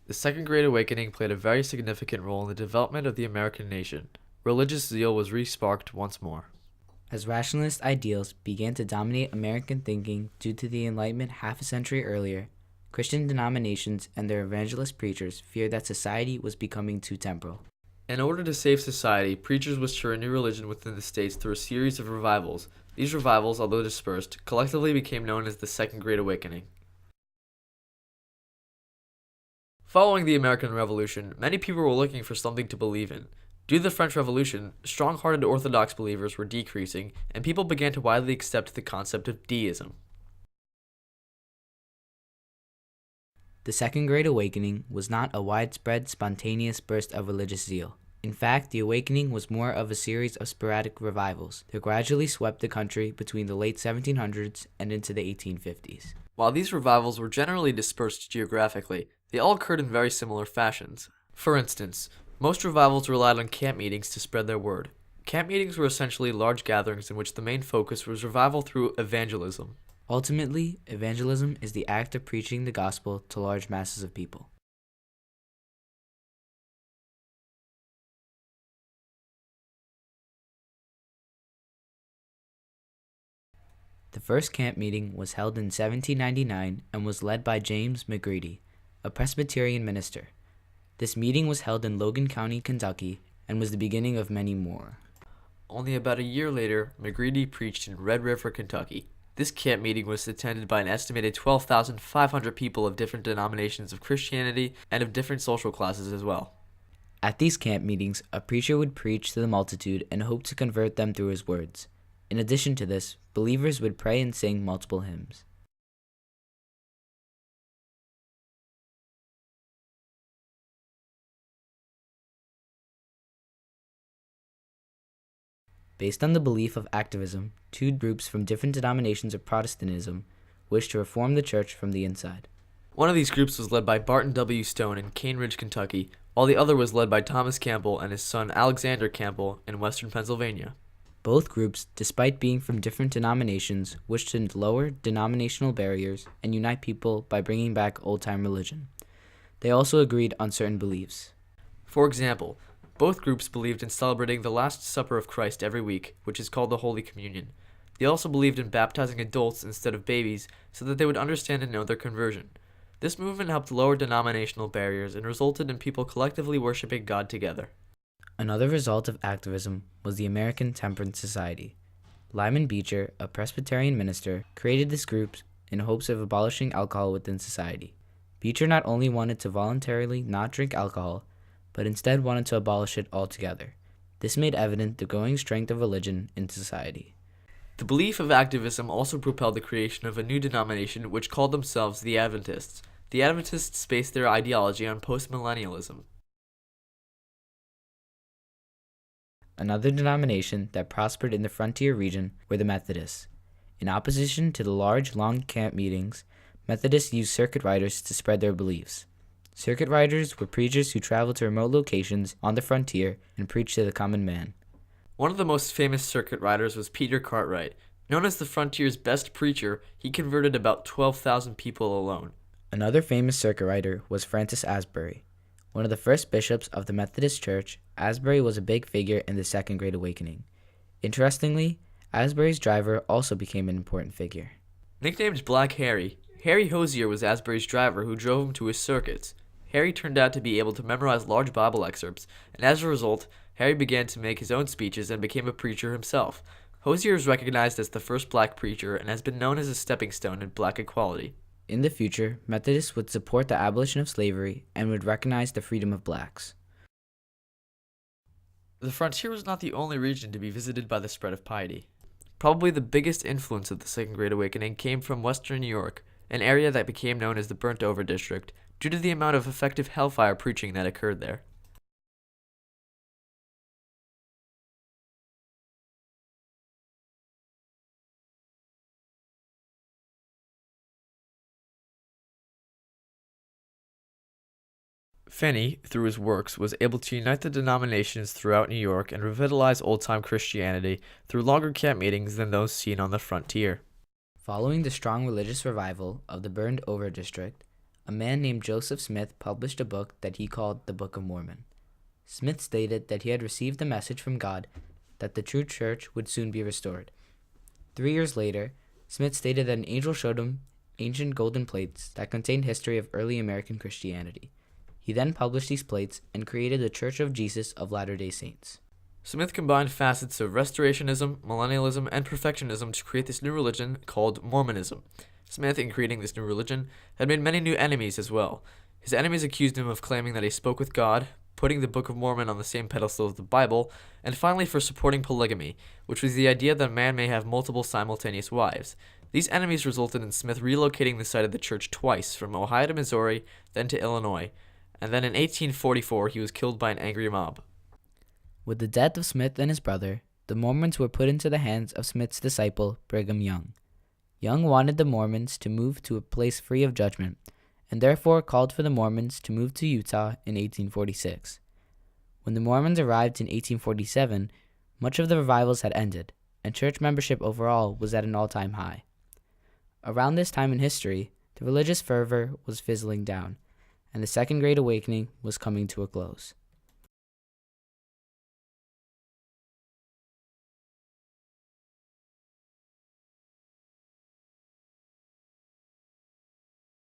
The Second Great Awakening played a very significant role in the development of the American nation. Religious zeal was re-sparked once more. As rationalist ideals began to dominate American thinking due to the Enlightenment half a century earlier, Christian denominations and their evangelist preachers feared that society was becoming too temporal. In order to save society, preachers wished to renew religion within the states through a series of revivals. These revivals, although dispersed, collectively became known as the Second Great Awakening. Following the American Revolution, many people were looking for something to believe in. Due to the French Revolution, strong-hearted Orthodox believers were decreasing, and people began to widely accept the concept of deism. The Second Great Awakening was not a widespread, spontaneous burst of religious zeal. In fact, the awakening was more of a series of sporadic revivals that gradually swept the country between the late 1700s and into the 1850s. While these revivals were generally dispersed geographically, they all occurred in very similar fashions. For instance, most revivals relied on camp meetings to spread their word. Camp meetings were essentially large gatherings in which the main focus was revival through evangelism. Ultimately, evangelism is the act of preaching the gospel to large masses of people. The first camp meeting was held in 1799 and was led by James McGready, a Presbyterian minister. This meeting was held in Logan County, Kentucky, and was the beginning of many more. Only about a year later, McGready preached in Red River, Kentucky. This camp meeting was attended by an estimated 12,500 people of different denominations of Christianity and of different social classes as well. At these camp meetings, a preacher would preach to the multitude and hope to convert them through his words. In addition to this, believers would pray and sing multiple hymns. Based on the belief of activism, two groups from different denominations of Protestantism wished to reform the church from the inside. One of these groups was led by Barton W. Stone in Cane Ridge, Kentucky, while the other was led by Thomas Campbell and his son Alexander Campbell in western Pennsylvania. Both groups, despite being from different denominations, wished to lower denominational barriers and unite people by bringing back old-time religion. They also agreed on certain beliefs. For example, both groups believed in celebrating the Last Supper of Christ every week, which is called the Holy Communion. They also believed in baptizing adults instead of babies so that they would understand and know their conversion. This movement helped lower denominational barriers and resulted in people collectively worshiping God together. Another result of activism was the American Temperance Society. Lyman Beecher, a Presbyterian minister, created this group in hopes of abolishing alcohol within society. Beecher not only wanted to voluntarily not drink alcohol, but instead wanted to abolish it altogether. This made evident the growing strength of religion in society. The belief of activism also propelled the creation of a new denomination which called themselves the Adventists. The Adventists based their ideology on postmillennialism. Another denomination that prospered in the frontier region were the Methodists. In opposition to the large, long camp meetings, Methodists used circuit riders to spread their beliefs. Circuit riders were preachers who traveled to remote locations on the frontier and preached to the common man. One of the most famous circuit riders was Peter Cartwright. Known as the frontier's best preacher, he converted about 12,000 people alone. Another famous circuit rider was Francis Asbury. One of the first bishops of the Methodist Church, Asbury was a big figure in the Second Great Awakening. Interestingly, Asbury's driver also became an important figure. Nicknamed Black Harry, Harry Hosier was Asbury's driver who drove him to his circuits. Harry turned out to be able to memorize large Bible excerpts, and as a result, Harry began to make his own speeches and became a preacher himself. Hosier is recognized as the first black preacher and has been known as a stepping stone in black equality. In the future, Methodists would support the abolition of slavery and would recognize the freedom of blacks. The frontier was not the only region to be visited by the spread of piety. Probably the biggest influence of the Second Great Awakening came from western New York, an area that became known as the Burnt-Over District, due to the amount of effective hellfire preaching that occurred there. Finney, through his works, was able to unite the denominations throughout New York and revitalize old-time Christianity through longer camp meetings than those seen on the frontier. Following the strong religious revival of the Burned-Over District, a man named Joseph Smith published a book that he called the Book of Mormon. Smith stated that he had received a message from God that the true church would soon be restored. 3 years later, Smith stated that an angel showed him ancient golden plates that contained history of early American Christianity. He then published these plates and created the Church of Jesus of Latter-day Saints. Smith combined facets of restorationism, millennialism, and perfectionism to create this new religion called Mormonism. Smith, in creating this new religion, had made many new enemies as well. His enemies accused him of claiming that he spoke with God, putting the Book of Mormon on the same pedestal as the Bible, and finally for supporting polygamy, which was the idea that a man may have multiple simultaneous wives. These enemies resulted in Smith relocating the site of the church twice, from Ohio to Missouri, then to Illinois, and then in 1844 he was killed by an angry mob. With the death of Smith and his brother, the Mormons were put into the hands of Smith's disciple, Brigham Young. Young wanted the Mormons to move to a place free of judgment, and therefore called for the Mormons to move to Utah in 1846. When the Mormons arrived in 1847, much of the revivals had ended, and church membership overall was at an all-time high. Around this time in history, the religious fervor was fizzling down, and the Second Great Awakening was coming to a close.